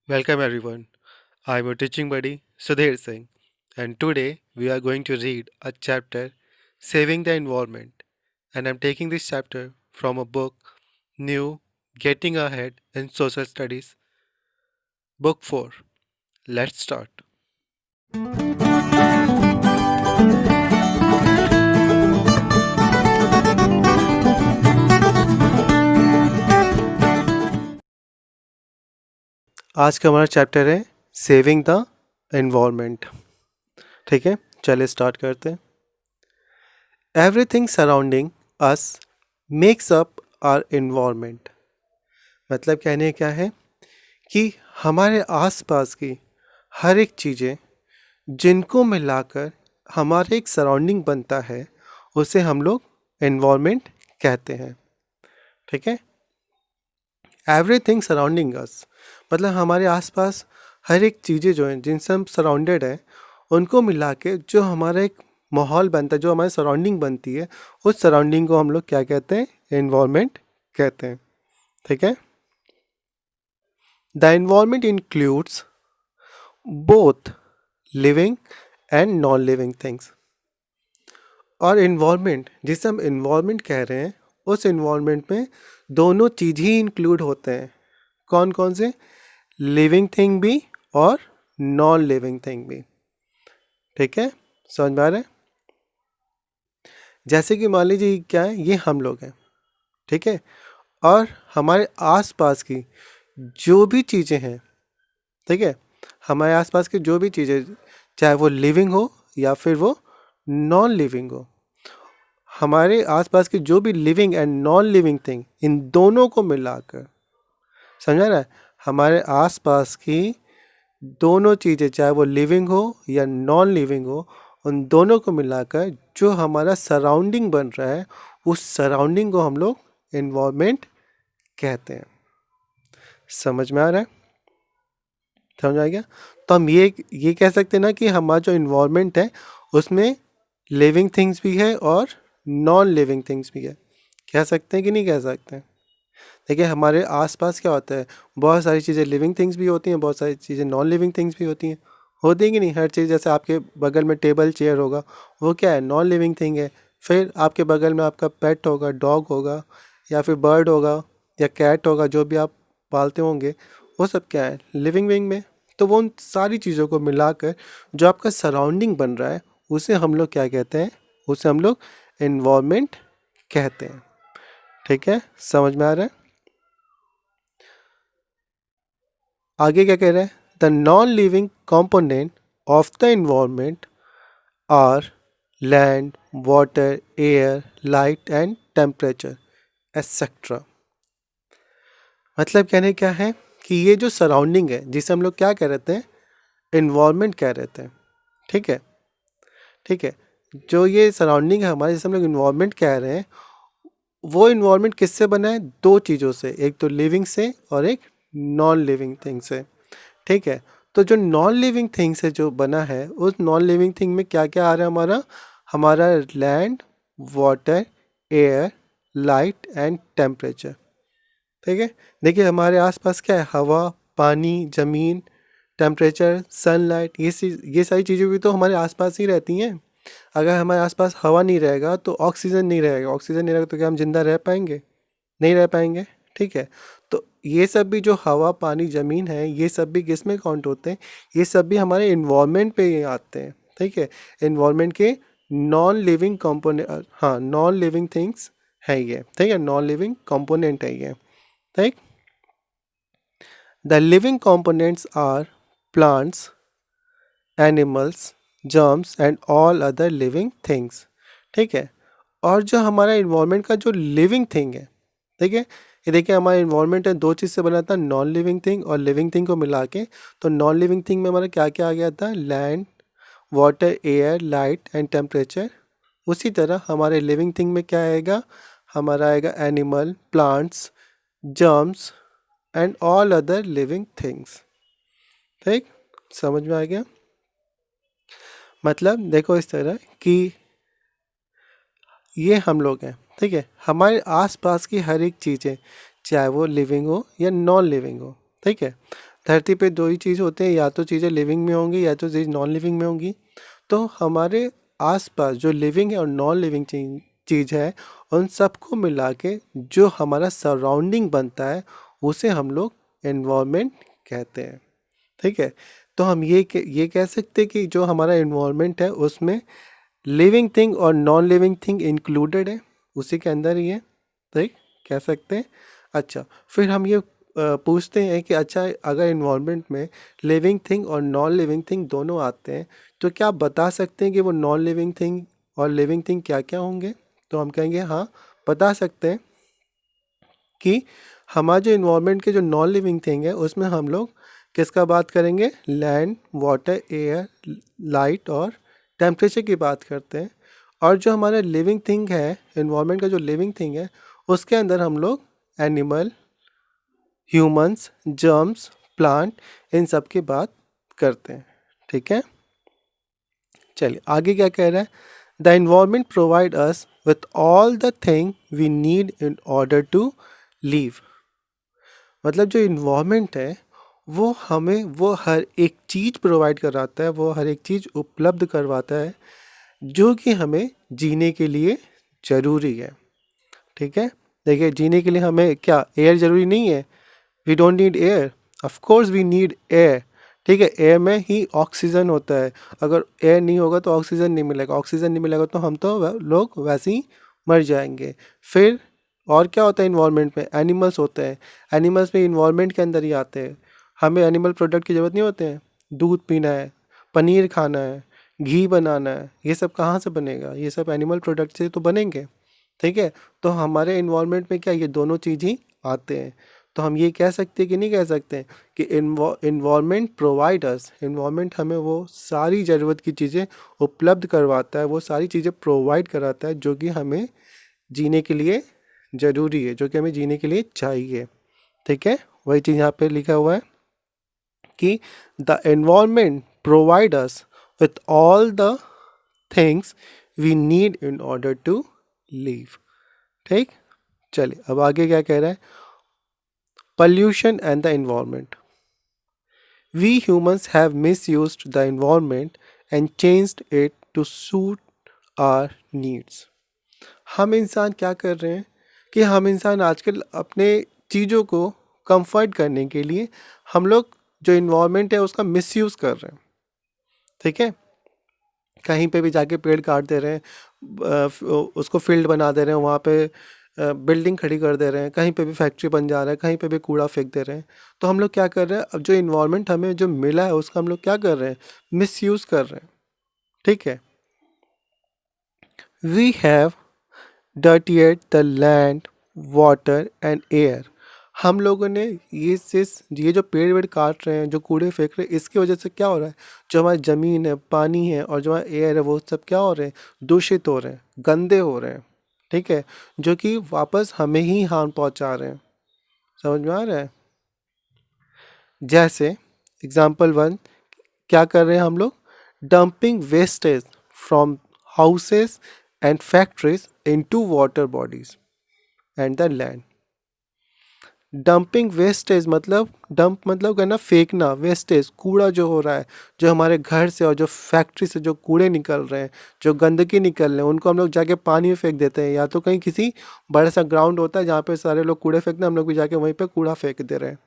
Welcome everyone. I'm your teaching buddy Sudhir Singh, and today we are going to read a chapter Saving the Environment. And I'm taking this chapter from a book New Getting Ahead in Social Studies, Book 4. Let's start. आज का हमारा chapter है saving the environment. ठीक है, चलिए start करते हैं। Everything surrounding us makes up our environment. मतलब कहने क्या है कि हमारे आसपास की हर एक चीज़ें जिनको मिलाकर हमारे एक सराउंडिंग बनता है उसे हम लोग एनवायरनमेंट कहते हैं। ठीक है, एवरीथिंग सराउंडिंग अस मतलब हमारे आसपास हर एक चीज़ें जो हैं जिनसे हम सराउंडेड हैं उनको मिला के जो हमारा एक माहौल बनता है, जो हमारी सराउंडिंग बनती है, उस सराउंडिंग को हम लोग क्या कहते हैं? एनवायरनमेंट कहते हैं। ठीक है, the environment includes both living and non living things. और इन्वायरमेंट, जिसे हम इन्वायरमेंट कह रहे हैं, उस इन्वायरमेंट में दोनों चीज़ ही इंक्लूड होते हैं। कौन कौन से? लिविंग थिंग भी और नॉन लिविंग थिंग भी। ठीक है, समझ में आ रहा है? जैसे कि मान लीजिए क्या है, ये हम लोग हैं। ठीक है, और हमारे आसपास की जो भी चीज़ें हैं, ठीक है, हमारे आसपास की जो भी चीज़ें, चाहे वो लिविंग हो या फिर वो नॉन लिविंग हो, हमारे आसपास की जो भी living and non living thing, इन दोनों को मिलाकर, समझा ना, हमारे आसपास की दोनों चीज़ें, चाहे वो लिविंग हो या नॉन लिविंग हो, उन दोनों को मिलाकर जो हमारा सराउंडिंग बन रहा है, उस सराउंडिंग को हम लोग एनवायरनमेंट कहते हैं। समझ में आ रहा है? समझ आ गया? तो हम ये कह सकते हैं ना कि हमारा जो इन्वायरमेंट है उसमें लिविंग थिंग्स भी है और नॉन लिविंग थिंग्स भी है। कह सकते हैं कि नहीं कह सकते? देखिए, हमारे आसपास क्या होता है, बहुत सारी चीज़ें लिविंग थिंग्स भी होती हैं, बहुत सारी चीज़ें नॉन लिविंग थिंग्स भी होती हैं। होती हैं कि नहीं? हर चीज़, जैसे आपके बगल में टेबल चेयर होगा, वो क्या है? नॉन लिविंग थिंग है। फिर आपके बगल में आपका पेट होगा, डॉग होगा या फिर बर्ड होगा या कैट होगा, जो भी आप पालते होंगे, वो सब क्या है? लिविंग विंग में। तो वो उन सारी चीज़ों को मिलाकर जो आपका सराउंडिंग बन रहा है, उसे हम लोग क्या कहते हैं? उसे हम लोग एनवायरनमेंट कहते हैं। ठीक है, समझ में आ रहा है? आगे क्या कह रहा है? The non living component of the environment are land, water, air, light and temperature etcetera. मतलब कहने क्या है कि ये जो सराउंडिंग है, जिसे हम लोग क्या कह रहे थे? इन्वायरमेंट कह रहे थे। ठीक है, ठीक है, जो ये सराउंडिंग है हमारे, जिसे हम लोग इन्वायरमेंट कह रहे हैं, वो इन्वायरमेंट किससे बना है? दो चीज़ों से, एक तो लिविंग से और एक नॉन लिविंग थिंग से। ठीक है, तो जो नॉन लिविंग थिंग से जो बना है, उस नॉन लिविंग थिंग में क्या क्या आ रहा है? हमारा land, water, air, light and temperature. ठीक है, देखिए हमारे आसपास क्या है? हवा, पानी, ज़मीन, टेम्परेचर, सनलाइट, ये सारी चीज़ें भी तो हमारे आसपास ही रहती हैं। अगर हमारे आसपास हवा नहीं रहेगा तो ऑक्सीजन नहीं रहेगा, ऑक्सीजन नहीं रहेगा तो क्या हम जिंदा रह पाएंगे? नहीं रह पाएंगे। ठीक है, तो ये सब भी जो हवा, पानी, ज़मीन है, ये सब भी किस में काउंट होते हैं? ये सब भी हमारे इन्वायरमेंट पे ही आते हैं। ठीक है, इन्वायरमेंट के नॉन लिविंग कंपोनेंट, हाँ, नॉन लिविंग थिंग्स है ये। ठीक है, नॉन लिविंग कंपोनेंट है ये। ठीक, the living components are plants, animals, germs and all other living things. ठीक है, और जो हमारा इन्वायरमेंट का जो लिविंग थिंग है, ठीक है, ये देखिए हमारा इन्वायरमेंट है, दो चीज़ से बना था, नॉन लिविंग थिंग और लिविंग थिंग को मिला के। तो नॉन लिविंग थिंग में हमारा क्या क्या आ गया था? Land, water, air, light and temperature. उसी तरह हमारे लिविंग थिंग में क्या आएगा? हमारा आएगा animal, plants, germs and all other living things. ठीक, समझ में आ गया? मतलब देखो इस तरह कि ये हम लोग हैं। ठीक है, हमारे आसपास की हर एक चीज़ें, चाहे वो लिविंग हो या नॉन लिविंग हो, ठीक है, धरती पे दो ही चीज़ होते हैं, या तो चीज़ें लिविंग में होंगी या तो चीज़ नॉन लिविंग में होंगी। तो हमारे आसपास जो लिविंग है और नॉन लिविंग चीज़ है, उन सबको मिला के जो हमारा सराउंडिंग बनता है उसे हम लोग एनवायरनमेंट कहते हैं। ठीक है, तो हम ये कह सकते हैं कि जो हमारा एनवायरनमेंट है उसमें लिविंग थिंग और नॉन लिविंग थिंग इंक्लूडेड है, उसी के अंदर ही है। ठीक, कह सकते हैं। अच्छा, फिर हम ये पूछते हैं कि अच्छा, अगर इन्वायरमेंट में लिविंग थिंग और नॉन लिविंग थिंग दोनों आते हैं, तो क्या आप बता सकते हैं कि वो नॉन लिविंग थिंग और लिविंग थिंग क्या क्या होंगे? तो हम कहेंगे हाँ, बता सकते हैं कि हमारे जो इन्वायरमेंट के जो नॉन लिविंग थिंग है उसमें हम लोग किसका बात करेंगे? लैंड, वाटर, एयर, लाइट और टेम्परेचर की बात करते हैं। और जो हमारा लिविंग थिंग है, इन्वायरमेंट का जो लिविंग थिंग है, उसके अंदर हम लोग एनिमल, ह्यूमंस, जर्म्स, प्लांट, इन सब की बात करते हैं। ठीक है, चलिए आगे क्या कह रहा है? The environment provide us with all the thing we need in order to live. मतलब जो इन्वायरमेंट है वो हमें वो हर एक चीज़ प्रोवाइड कराता है, वो हर एक चीज़ उपलब्ध करवाता है जो कि हमें जीने के लिए ज़रूरी है। ठीक है, देखिए जीने के लिए हमें क्या एयर ज़रूरी नहीं है? We don't need air, of course we need air. ठीक है, एयर में ही ऑक्सीजन होता है। अगर एयर नहीं होगा तो ऑक्सीजन नहीं मिलेगा, ऑक्सीजन नहीं मिलेगा तो हम तो लोग वैसे ही मर जाएंगे। फिर और क्या होता है इन्वायरमेंट में? एनिमल्स होते हैं, एनिमल्स में इन्वायरमेंट के अंदर ही आते हैं। हमें एनिमल प्रोडक्ट की ज़रूरत नहीं होते हैं। दूध पीना है, पनीर खाना है, घी बनाना है, ये सब कहाँ से बनेगा? ये सब एनिमल प्रोडक्ट से तो बनेंगे। ठीक है, तो हमारे इन्वायरमेंट में क्या ये दोनों चीज़ ही आते हैं। तो हम ये कह सकते हैं कि नहीं कह सकते कि इन्वायरमेंट प्रोवाइड अस, इन्वायरमेंट हमें वो सारी ज़रूरत की चीज़ें उपलब्ध करवाता है, वो सारी चीज़ें प्रोवाइड कराता है जो कि हमें जीने के लिए ज़रूरी है, जो कि हमें जीने के लिए चाहिए। ठीक है, वही चीज़ यहाँ पे लिखा हुआ है कि the environment provide us with all the things we need in order to live. ठीक, चलिए अब आगे क्या कह रहा है? Pollution and the environment. We humans have misused the environment and changed it to suit our needs. हम इंसान क्या कर रहे हैं कि हम इंसान आजकल अपने चीज़ों को कंफर्ट करने के लिए हम लोग जो इन्वायरमेंट है उसका मिसयूज़ कर रहे हैं। ठीक है, कहीं पे भी जाके पेड़ काट दे रहे हैं, उसको फील्ड बना दे रहे हैं, वहाँ पे बिल्डिंग खड़ी कर दे रहे हैं, कहीं पे भी फैक्ट्री बन जा रहा है, कहीं पे भी कूड़ा फेंक दे रहे हैं। तो हम लोग क्या कर रहे हैं? अब जो इन्वायरमेंट हमें जो मिला है उसका हम लोग क्या कर रहे हैं? मिसयूज़ कर रहे हैं। ठीक है, we have dirtied the land, water and air. हम लोगों ने ये जो पेड़ वेड़ काट रहे हैं, जो कूड़े फेंक रहे हैं, इसकी वजह से क्या हो रहा है? जो हमारी ज़मीन है, पानी है और जो हमारा एयर है, वो सब क्या हो रहे हैं? दूषित हो रहे हैं, गंदे हो रहे हैं। ठीक है, जो कि वापस हमें ही हार्म पहुंचा रहे हैं। समझ में आ रहा है? जैसे एग्जाम्पल वन, क्या कर रहे हैं हम लोग? Dumping wastage from houses and factories into water bodies and the land. Dumping wastage मतलब, डंप मतलब करना, फेंकना, वेस्टेज कूड़ा जो हो रहा है, जो हमारे घर से और जो फैक्ट्री से जो कूड़े निकल रहे हैं, जो गंदगी निकल रहे हैं, उनको हम लोग जाके पानी में फेंक देते हैं, या तो कहीं किसी बड़ा सा ग्राउंड होता है जहाँ पे सारे लोग कूड़े फेंकते हैं, हम लोग भी जाके वहीं पे कूड़ा फेंक दे रहे हैं।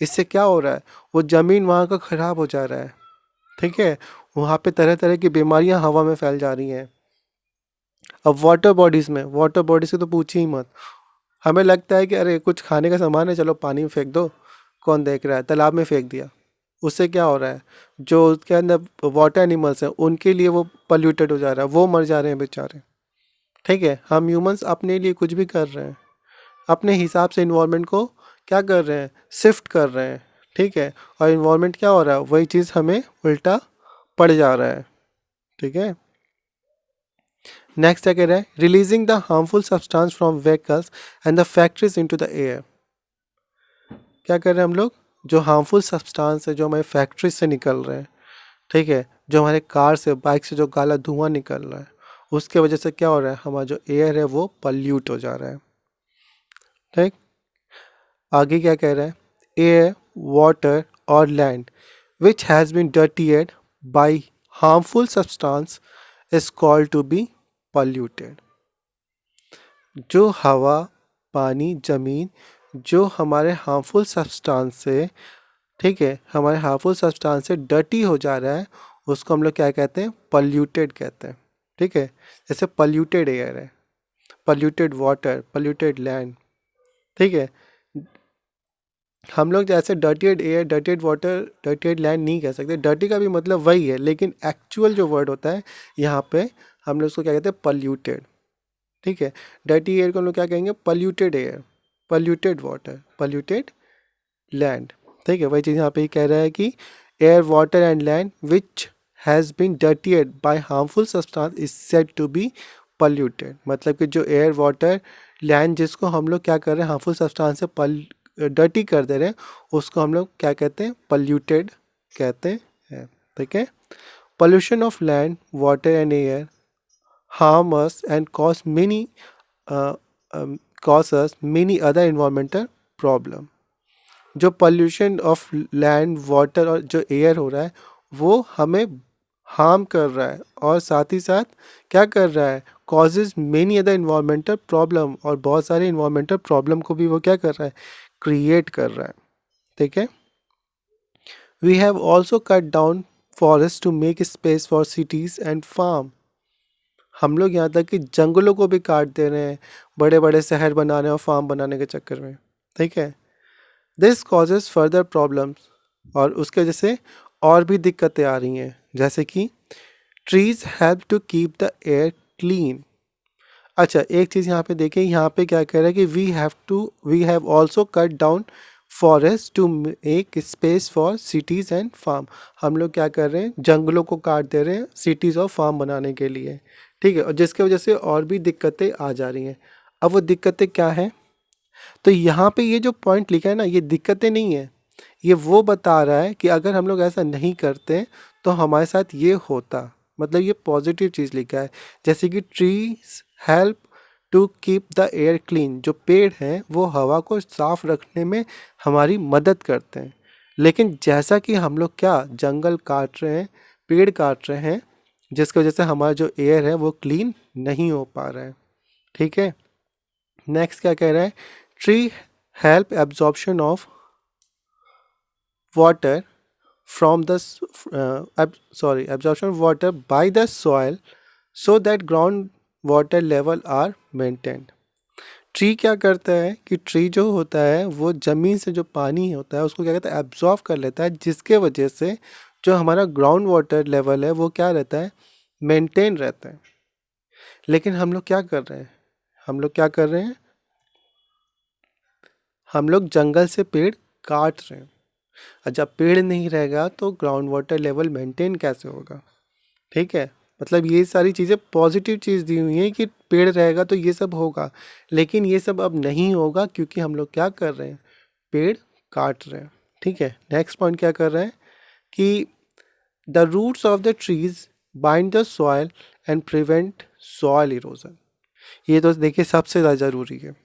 इससे क्या हो रहा है? वो ज़मीन वहाँ का ख़राब हो जा रहा है। ठीक है, वहाँ पे तरह तरह की बीमारियाँ हवा में फैल जा रही हैं। अब वाटर बॉडीज़ में, वाटर बॉडीज़ की तो पूछी ही मत। हमें लगता है कि अरे कुछ खाने का सामान है, चलो पानी में फेंक दो, कौन देख रहा है, तालाब में फेंक दिया। उससे क्या हो रहा है? जो उसके अंदर वाटर एनिमल्स हैं उनके लिए वो पल्यूटेड हो जा रहा है, वो मर जा रहे हैं बेचारे। ठीक है, हम ह्यूमंस अपने लिए कुछ भी कर रहे हैं, अपने हिसाब से इन्वायरमेंट को क्या कर रहे हैं? शिफ्ट कर रहे हैं। ठीक है, और इन्वायरमेंट क्या हो रहा है? वही चीज़ हमें उल्टा पड़ जा रहा है। ठीक है, नेक्स्ट क्या कह रहा है? Releasing the harmful substance from vehicles and the factories into the air. क्या कर रहे हैं हम लोग? जो हार्मफुल सब्सटेंस है जो हमारे फैक्ट्री से निकल रहे हैं, ठीक है, जो हमारे कार से, बाइक से जो काला धुआं निकल रहा है, उसके वजह से क्या हो रहा है? हमारा जो एयर है वो पल्यूट हो जा रहा है। ठीक, आगे क्या कह रहा है? Air, water or land which has been dirtied by harmful substance is called to be polluted. जो हवा, पानी, ज़मीन जो हमारे हार्मफुल सब्सटेंस से, ठीक है, हमारे हार्मफुल सब्सटेंस से डर्टी हो जा रहा है, उसको हम लोग क्या कहते हैं? पल्यूटेड कहते हैं। ठीक है, जैसे पल्यूटेड एयर है, पल्यूटेड वाटर, पल्यूटेड लैंड। ठीक है, हम लोग जैसे डर्टेड एयर, डर्टेड वाटर, डर्टेड लैंड नहीं कह सकते। डर्टी का भी मतलब वही है, लेकिन एक्चुअल जो वर्ड होता है यहाँ पे हम लोग उसको क्या कहते हैं? पल्यूटेड। ठीक है, डर्टी एयर को हम लोग क्या कहेंगे? Polluted air, polluted water, polluted land. ठीक है, वही चीज़ यहाँ पे ही कह रहा है कि air, water and land which has been dirtied by harmful substance is said to be polluted. मतलब कि जो एयर, वाटर, लैंड जिसको हम लोग क्या कर रहे हैं? हार्मफुल सब्सटेंस से डर्टी कर दे रहे हैं, उसको हम लोग क्या कहते हैं? पल्यूटेड कहते हैं। ठीक है, pollution of land, water and air harm us and uh, cause us many other environmental problem. जो पोल्यूशन ऑफ लैंड, वाटर और जो एयर हो रहा है वो हमें हार्म कर रहा है, और साथ ही साथ क्या कर रहा है? Causes many other environmental problem, और बहुत सारे इन्वायरमेंटल प्रॉब्लम को भी वो क्या कर रहा है? क्रिएट कर रहा है। ठीक है, we have also cut down forest to make space for cities and farm. हम लोग यहाँ तक कि जंगलों को भी काट दे रहे हैं बड़े बड़े शहर बनाने और फार्म बनाने के चक्कर में। ठीक है, दिस कॉजेज फर्दर प्रॉब्लम्स, और उसके वजह से और भी दिक्कतें आ रही हैं, जैसे कि trees help to keep the air clean. अच्छा, एक चीज़ यहाँ पे देखें, यहाँ पे क्या कह रहा है कि we have also cut down forest to make space for cities and farm. हम लोग क्या कर रहे हैं? जंगलों को काट दे रहे हैं सिटीज़ और फार्म बनाने के लिए। ठीक है, और जिसकी वजह से और भी दिक्कतें आ जा रही हैं। अब वो दिक्कतें क्या हैं? तो यहाँ पे ये जो पॉइंट लिखा है ना, ये दिक्कतें नहीं है, ये वो बता रहा है कि अगर हम लोग ऐसा नहीं करते तो हमारे साथ ये होता। मतलब ये पॉजिटिव चीज़ लिखा है, जैसे कि trees help to keep the air clean. जो पेड़ हैं वो हवा को साफ रखने में हमारी मदद करते हैं। लेकिन जैसा कि हम लोग क्या जंगल काट रहे हैं, पेड़ काट रहे हैं, जिसकी वजह से हमारा जो एयर है वो क्लीन नहीं हो पा रहा है। ठीक है, नेक्स्ट क्या कह रहा है? Tree help absorption of water from the absorption of water by the soil so that ground water level are maintained. Tree क्या करता है कि ट्री जो होता है वो ज़मीन से जो पानी होता है उसको क्या कहता है? एब्जॉर्ब कर लेता है, जिसके वजह से जो हमारा ग्राउंड वाटर लेवल है वो क्या रहता है? मेंटेन रहता है। लेकिन हम लोग क्या कर रहे हैं? हम लोग क्या कर रहे हैं? हम लोग जंगल से पेड़ काट रहे हैं, और जब पेड़ नहीं रहेगा तो ग्राउंड वाटर लेवल मेंटेन कैसे होगा? ठीक है, मतलब ये सारी चीज़ें पॉजिटिव चीज़ दी हुई हैं कि पेड़ रहेगा तो ये सब होगा, लेकिन ये सब अब नहीं होगा क्योंकि हम लोग क्या कर रहे हैं? पेड़ काट रहे हैं। ठीक है, नेक्स्ट पॉइंट क्या कर रहे हैं कि the roots of the trees bind the soil and prevent soil erosion. ये तो देखिए सबसे ज़्यादा ज़रूरी है।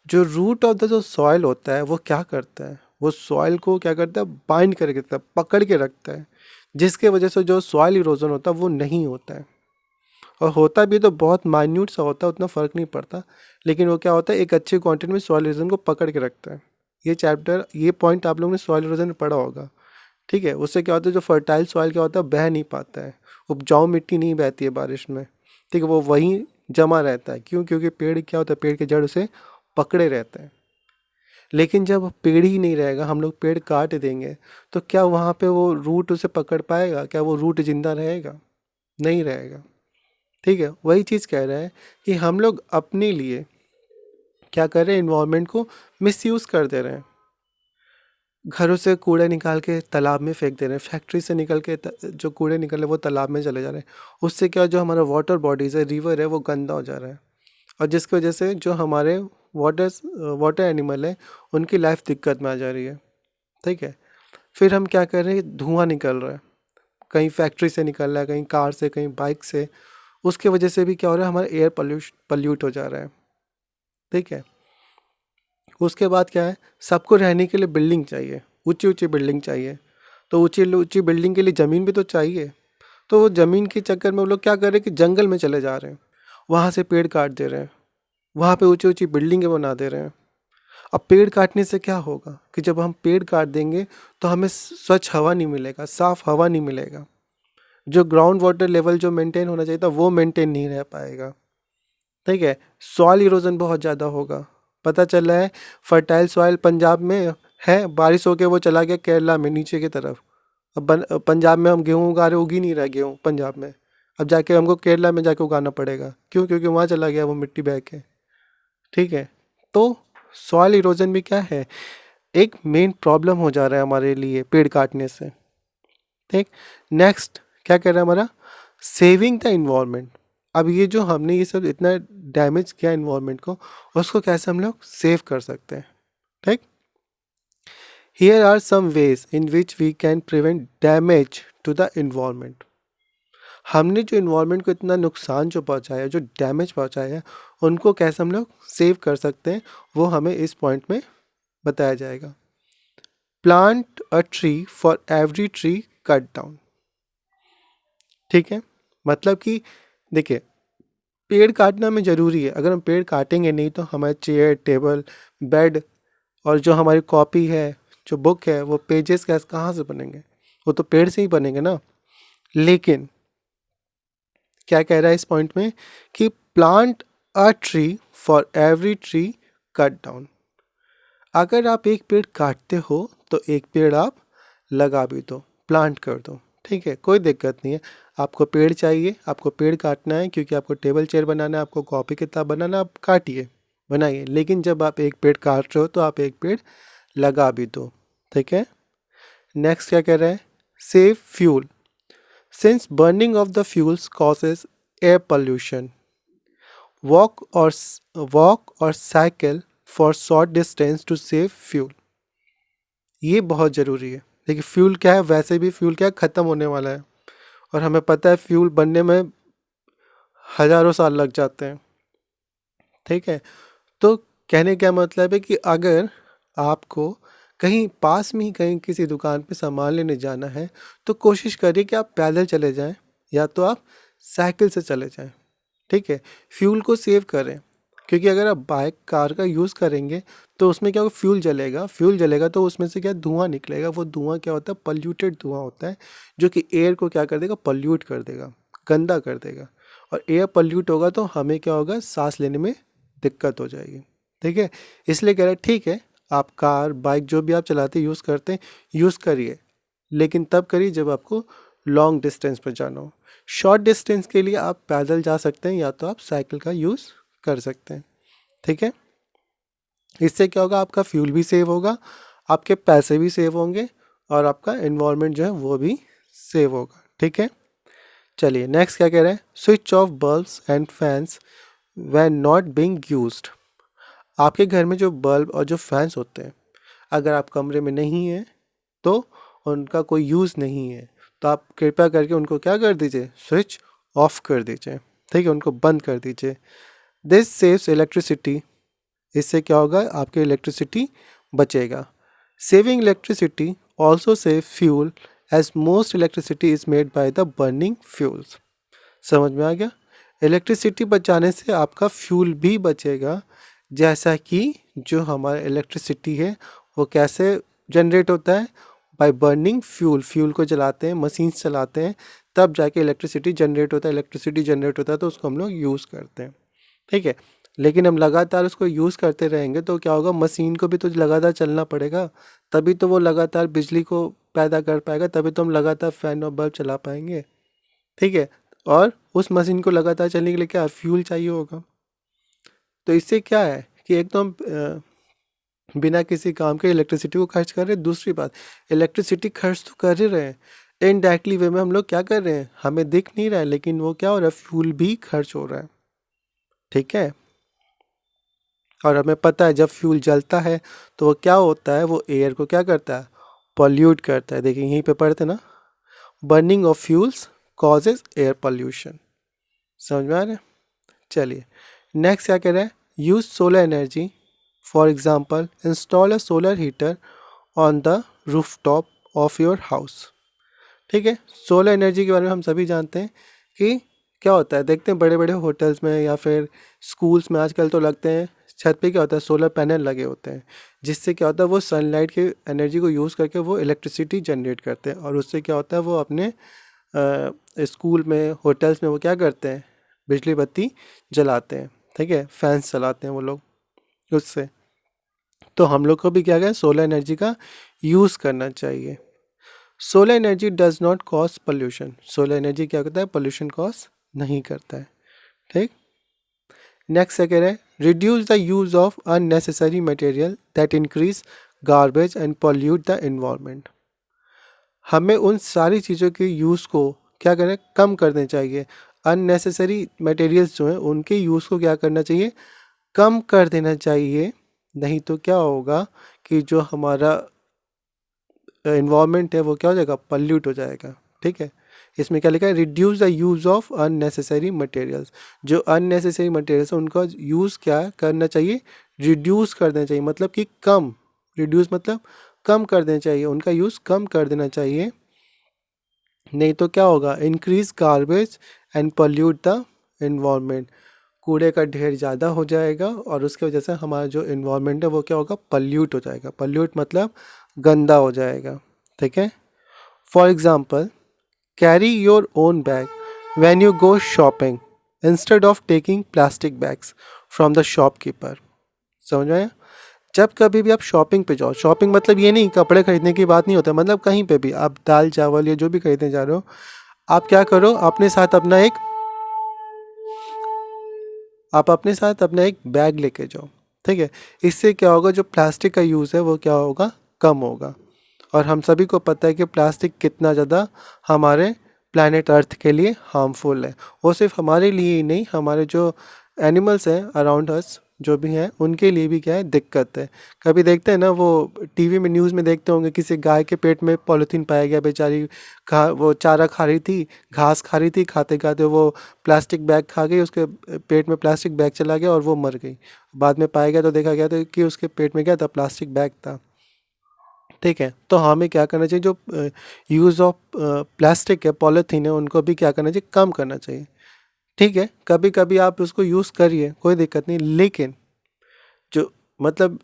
जो रूट ऑफ द जो सॉइल होता है वो क्या करता है? वो सॉइल को क्या करता है? बाइंड करके रखता है, पकड़ के रखता है, जिसके वजह से जो सॉइल इरोजन होता है वो नहीं होता है। और होता भी तो बहुत माइन्यूट सा होता है, उतना फ़र्क नहीं पड़ता, लेकिन वो क्या होता है? एक अच्छे क्वांटिटी में सॉइल इरोजन को पकड़ के रखता है। ये चैप्टर, ये पॉइंट आप लोगों ने सॉइल इरोजन में पढ़ा होगा। ठीक है, उससे क्या होता है? जो फर्टाइल सॉइल क्या होता है? बह नहीं पाता है, उपजाऊ मिट्टी नहीं बहती है बारिश में। ठीक है, वो वहीं जमा रहता है। क्यों? क्योंकि पेड़ क्या होता है? पेड़ के जड़ उसे पकड़े रहते हैं। लेकिन जब पेड़ ही नहीं रहेगा, हम लोग पेड़ काट देंगे, तो क्या वहाँ पे वो रूट उसे पकड़ पाएगा? क्या वो रूट जिंदा रहेगा? नहीं रहेगा। ठीक है, वही चीज़ कह रहा है कि हम लोग अपने लिए क्या कर रहे हैं? इन्वायरमेंट को मिसयूज़ कर दे रहे हैं। घरों से कूड़े निकाल के तालाब में फेंक दे रहे हैं, फैक्ट्री से निकल के जो कूड़े निकल रहे हैं वो तालाब में चले जा रहे हैं। उससे क्या, जो हमारा वाटर बॉडीज़ है, रिवर है, वो गंदा हो जा रहा है, और जिसकी वजह से जो हमारे वाटर एनिमल है उनकी लाइफ दिक्कत में आ जा रही है। ठीक है, फिर हम क्या कर रहे हैं? धुआं निकल रहा है, कहीं फैक्ट्री से निकल रहा है, कहीं कार से, कहीं बाइक से। उसके वजह से भी क्या हो रहा है? हमारा एयर पल्यूट हो जा रहा है। ठीक है, उसके बाद क्या है? सबको रहने के लिए बिल्डिंग चाहिए, ऊंची ऊंची बिल्डिंग चाहिए, तो ऊंची ऊंची बिल्डिंग के लिए ज़मीन भी तो चाहिए। तो वो ज़मीन के चक्कर में वो लोग क्या कर रहे हैं कि जंगल में चले जा रहे हैं, वहाँ से पेड़ काट दे रहे हैं, वहाँ पे ऊंची ऊंची बिल्डिंगें बना दे रहे हैं। अब पेड़ काटने से क्या होगा कि जब हम पेड़ काट देंगे तो हमें स्वच्छ हवा नहीं मिलेगा, साफ हवा नहीं मिलेगा, जो ग्राउंड वाटर लेवल जो मेंटेन होना चाहिए था वो मेंटेन नहीं रह पाएगा। ठीक है, सॉइल इरोजन बहुत ज़्यादा होगा। पता चल रहा है फर्टाइल सॉइल पंजाब में है, बारिश होके वो चला गया केरला में नीचे की तरफ। अब पंजाब में हम गेहूँ उगा रहे, उगी नहीं रहा गेहूँ पंजाब में, अब जाके हमको केरला में जाके उगाना पड़ेगा। क्यों? क्योंकि वहाँ चला गया वो मिट्टी बह के। ठीक है, तो सॉइल इरोजन भी क्या है, एक मेन प्रॉब्लम हो जा रहा है हमारे लिए पेड़ काटने से। ठीक, नेक्स्ट क्या कह रहा है हमारा, सेविंग द इन्वायरमेंट। अब ये जो हमने ये सब इतना डैमेज किया इन्वायरमेंट को, उसको कैसे हम लोग सेव कर सकते हैं। ठीक, here are some ways in which we can prevent damage to the environment. हमने जो इन्वायरमेंट को इतना नुकसान जो पहुंचाया, जो डैमेज पहुंचाया है, उनको कैसे हम लोग सेव कर सकते हैं, वो हमें इस पॉइंट में बताया जाएगा। Plant a tree for every tree cut down. ठीक है, मतलब कि देखिए पेड़ काटना में ज़रूरी है, अगर हम पेड़ काटेंगे नहीं तो हमारे चेयर टेबल बेड और जो हमारी कॉपी है, जो बुक है, वो पेजेस कैसे कहाँ से बनेंगे, वो तो पेड़ से ही बनेंगे ना। लेकिन क्या कह रहा है इस पॉइंट में कि plant a tree for every tree cut down. अगर आप एक पेड़ काटते हो तो एक पेड़ आप लगा भी दो, प्लांट कर दो। ठीक है, कोई दिक्कत नहीं है। आपको पेड़ चाहिए, आपको पेड़ काटना है क्योंकि आपको टेबल चेयर बनाना है, आपको कॉपी किताब बनाना, आप काटिए बनाइए, लेकिन जब आप एक पेड़ काट रहे हो तो आप एक पेड़ लगा भी दो। ठीक है, नेक्स्ट क्या कह रहा है, save fuel since burning of the fuels causes air pollution. Walk और cycle for short distance to save fuel. ये बहुत ज़रूरी है। देखिए फ्यूल क्या है, वैसे भी फ्यूल क्या है, ख़त्म होने वाला है, और हमें पता है फ्यूल बनने में हज़ारों साल लग जाते हैं। ठीक है, तो कहने का मतलब है कि अगर आपको कहीं पास में ही कहीं किसी दुकान पे सामान लेने जाना है तो कोशिश करिए कि आप पैदल चले जाएं या तो आप साइकिल से चले जाएं। ठीक है, फ्यूल को सेव करें, क्योंकि अगर आप बाइक कार का यूज़ करेंगे तो उसमें क्या होगा, फ्यूल जलेगा तो उसमें से क्या धुआं निकलेगा। वो धुआं क्या होता है, पल्यूटेड धुआं होता है, जो कि एयर को क्या कर देगा, पल्यूट कर देगा, गंदा कर देगा। और एयर पल्यूट होगा तो हमें क्या होगा, सांस लेने में दिक्कत हो जाएगी। ठीक है, इसलिए कह रहे हैं ठीक है आप कार बाइक जो भी आप चलाते यूज़ करते हैं यूज़ करिए, लेकिन तब करिए जब आपको लॉन्ग डिस्टेंस पर जाना हो। शॉर्ट डिस्टेंस के लिए आप पैदल जा सकते हैं या तो आप साइकिल का यूज़ कर सकते हैं। ठीक है, इससे क्या होगा, आपका फ्यूल भी सेव होगा, आपके पैसे भी सेव होंगे, और आपका एनवायरनमेंट जो है वो भी सेव होगा। ठीक है, चलिए नेक्स्ट क्या कह रहे हैं, switch off bulbs and fans when not being used. आपके घर में जो बल्ब और जो फैंस होते हैं, अगर आप कमरे में नहीं हैं तो उनका कोई यूज़ नहीं है, तो आप कृपया करके उनको क्या कर दीजिए, स्विच ऑफ कर दीजिए। ठीक है, उनको बंद कर दीजिए। This saves electricity. इससे क्या होगा, आपके इलेक्ट्रिसिटी बचेगा। Saving electricity also save fuel as most electricity is made by the burning fuels. समझ में आ गया, इलेक्ट्रिसिटी बचाने से आपका फ्यूल भी बचेगा। जैसा कि जो हमारा इलेक्ट्रिसिटी है वो कैसे जनरेट होता है, बाय बर्निंग फ्यूल। फ्यूल को जलाते हैं, मशीन्स चलाते हैं, तब जाके इलेक्ट्रिसिटी जनरेट होता है। इलेक्ट्रिसिटी जनरेट होता है तो उसको हम लोग यूज़ करते हैं। ठीक है, लेकिन हम लगातार उसको यूज़ करते रहेंगे तो क्या होगा, मशीन को भी तो लगातार चलना पड़ेगा, तभी तो वो लगातार बिजली को पैदा कर पाएगा, तभी तो हम लगातार फैन और बल्ब चला पाएंगे। ठीक है, और उस मशीन को लगातार चलने के लिए क्या फ्यूल चाहिए होगा। तो इससे क्या है कि एक तो हम बिना किसी काम के इलेक्ट्रिसिटी को खर्च कर रहे हैं। दूसरी बात, इलेक्ट्रिसिटी खर्च तो कर ही रहे हैं, इनडायरेक्टली वे में हम लोग क्या कर रहे हैं, हमें दिख नहीं रहा है लेकिन वो क्या हो रहा है, फ्यूल भी खर्च हो रहा है। ठीक है, और हमें पता है जब फ्यूल जलता है तो वो क्या होता है, वो एयर को क्या करता है, पॉल्यूट करता है। देखिए यहीं पे पढ़ते ना, burning of fuels causes air pollution. समझ में आ रहा है। चलिए नेक्स्ट क्या कह रहा है, use solar energy for example install a solar heater on the roof top of your house. ठीक है, सोलर एनर्जी के बारे में हम सभी जानते हैं कि क्या होता है। देखते हैं बड़े बड़े होटल्स में या फिर स्कूल्स में आजकल तो लगते हैं, छत पे क्या होता है, सोलर पैनल लगे होते हैं, जिससे क्या होता है वो सनलाइट की एनर्जी को यूज़ करके वो इलेक्ट्रिसिटी जनरेट करते हैं, और उससे क्या होता है वो अपने स्कूल में, होटल्स में वो क्या करते हैं, बिजली बत्ती जलाते हैं। ठीक है, फैंस चलाते हैं वो लोग उससे। तो हम लोग को भी क्या करें, सोलर एनर्जी का यूज़ करना चाहिए। Solar energy does not cause pollution. Solar energy क्या करता है, पोल्यूशन कॉज नहीं करता है। ठीक, नेक्स्ट सेकेंड है reduce the use of unnecessary material that increase garbage and pollute the environment. हमें उन सारी चीज़ों के यूज़ को क्या करें, कम करने चाहिए। अननेसेसरी मटेरियल्स जो हैं उनके यूज़ को क्या करना चाहिए, कम कर देना चाहिए। नहीं तो क्या होगा कि जो हमारा इन्वायरमेंट है वो क्या हो जाएगा, पल्यूट हो जाएगा। ठीक है, इसमें क्या लिखा है, reduce the use of unnecessary materials. जो अननेसेसरी मटेरियल्स है उनका यूज़ क्या करना चाहिए, रिड्यूस कर देना चाहिए, मतलब कि कम। रिड्यूस मतलब कम कर देना चाहिए, उनका यूज़ कम कर देना चाहिए। नहीं तो क्या होगा, increase garbage and pollute the environment. कूड़े का ढेर ज़्यादा हो जाएगा और उसकी वजह से हमारा जो इन्वायरमेंट है वो क्या होगा, पल्यूट हो जाएगा। पल्यूट मतलब गंदा हो जाएगा। ठीक है, for example carry your own bag when you go shopping instead of taking plastic bags from the shopkeeper. समझ में आया? जब कभी भी आप शॉपिंग पे जाओ, शॉपिंग मतलब ये नहीं कपड़े खरीदने की बात नहीं होता, मतलब कहीं पे भी आप दाल चावल या जो भी खरीदने जा रहे हो, आप क्या करो, अपने साथ अपना एक बैग लेके जाओ। ठीक है, इससे क्या होगा, जो प्लास्टिक का यूज़ है वो क्या होगा, कम होगा। और हम सभी को पता है कि प्लास्टिक कितना ज़्यादा हमारे प्लैनेट अर्थ के लिए हार्मफुल है। वो सिर्फ हमारे लिए ही नहीं, हमारे जो एनिमल्स हैं अराउंड अस जो भी हैं उनके लिए भी क्या है, दिक्कत है। कभी देखते हैं ना, वो टीवी में न्यूज़ में देखते होंगे, किसी गाय के पेट में पॉलीथीन पाया गया, बेचारी वो चारा खा रही थी, घास खा रही थी, खाते खाते वो प्लास्टिक बैग खा गई, उसके पेट में प्लास्टिक बैग चला गया और वो मर गई। बाद में पाया गया तो देखा गया था कि उसके पेट में क्या था, प्लास्टिक बैग था। ठीक है, तो हमें क्या करना चाहिए, जो यूज़ ऑफ प्लास्टिक है, पॉलीथीन है, उनको भी क्या करना चाहिए, कम करना चाहिए। ठीक है, कभी कभी आप उसको यूज़ करिए, कोई दिक्कत नहीं, लेकिन जो मतलब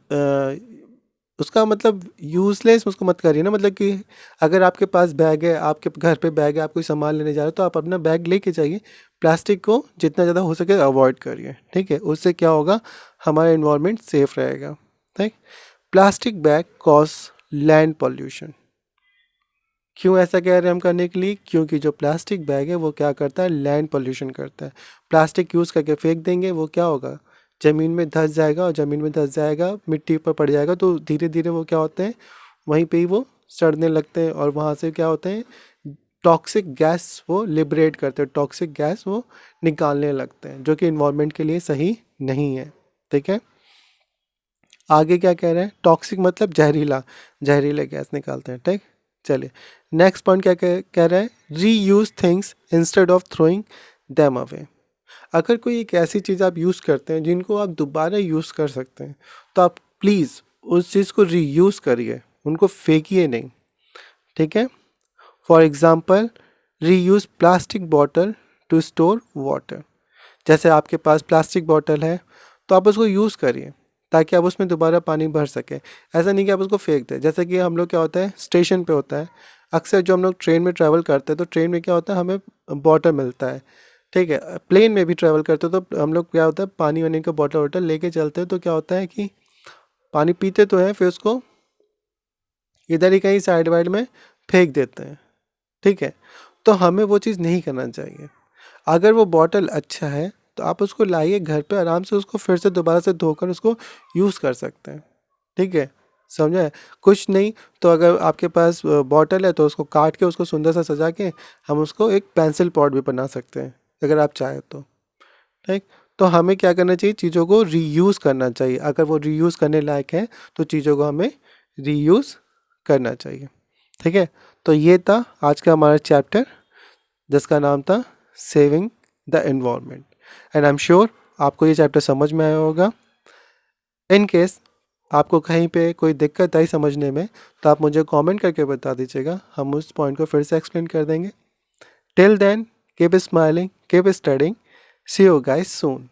उसका मतलब यूज़लेस उसको मत करिए ना। मतलब कि अगर आपके पास बैग है, आपके घर पे बैग है, आप कोई सामान लेने जा रहे हो, तो आप अपना बैग लेके जाइए। प्लास्टिक को जितना ज़्यादा हो सके अवॉइड करिए। ठीक है, उससे क्या होगा, हमारा इन्वायरमेंट सेफ रहेगा। ठीक, plastic bag cause land pollution. क्यों ऐसा कह रहे हैं हम करने के लिए, क्योंकि जो प्लास्टिक बैग है वो क्या करता है, लैंड पोल्यूशन करता है। प्लास्टिक यूज़ करके फेंक देंगे, वो क्या होगा, ज़मीन में धंस जाएगा, और ज़मीन में धंस जाएगा, मिट्टी पर पड़ जाएगा, तो धीरे धीरे वो क्या होते हैं, वहीं पे ही वो सड़ने लगते हैं, और वहाँ से क्या होते हैं, टॉक्सिक गैस वो लिबरेट करते हैं, टॉक्सिक गैस वो निकालने लगते हैं, जो कि इन्वायरमेंट के लिए सही नहीं है। ठीक है, आगे क्या कह रहे हैं, टॉक्सिक मतलब जहरीला, जहरीले गैस निकालते हैं। ठीक, चलिए नेक्स्ट पॉइंट क्या कह रहा है, री use things instead of throwing them away. अगर कोई एक ऐसी चीज़ आप यूज़ करते हैं जिनको आप दोबारा यूज़ कर सकते हैं, तो आप प्लीज़ उस चीज़ को रीयूज़ करिए, उनको फेंकिए नहीं। ठीक है, for example reuse plastic bottle to store water. जैसे आपके पास प्लास्टिक बॉटल है तो आप उसको यूज़ करिए ताकि आप उसमें दोबारा पानी भर सकें। ऐसा नहीं कि आप उसको फेंक दें। जैसे कि हम लोग क्या होता है, स्टेशन पे होता है अक्सर, जो हम लोग ट्रेन में ट्रैवल करते हैं तो ट्रेन में क्या होता है, हमें बॉटल मिलता है। ठीक है, प्लेन में भी ट्रैवल करते हो तो हम लोग क्या होता है, पानी वानी का बॉटल वॉटल लेके चलते हैं, तो क्या होता है कि पानी पीते तो हैं, फिर उसको इधर ही कहीं साइड वाइड में फेंक देते हैं। ठीक है, तो हमें वो चीज़ नहीं करना चाहिए। अगर वो बॉटल अच्छा है तो आप उसको लाइए घर पे, आराम से उसको फिर से दोबारा से धोकर उसको यूज़ कर सकते हैं। ठीक है, समझा है? कुछ नहीं तो अगर आपके पास बॉटल है तो उसको काट के उसको सुंदर सा सजा के हम उसको एक पेंसिल पॉट भी बना सकते हैं अगर आप चाहें तो। ठीक, तो हमें क्या करना चाहिए, चीज़ों को रीयूज़ करना चाहिए। अगर वो रीयूज़ करने लायक है तो चीज़ों को हमें रीयूज़ करना चाहिए। ठीक है, तो ये था आज का हमारा चैप्टर जिसका नाम था saving the environment. And I am sure आपको ये चैप्टर समझ में आया होगा। इन केस आपको कहीं पे कोई दिक्कत आई समझने में तो आप मुझे कमेंट करके बता दीजिएगा, हम उस पॉइंट को फिर से एक्सप्लेन कर देंगे। Till then keep smiling, keep studying, see you guys soon.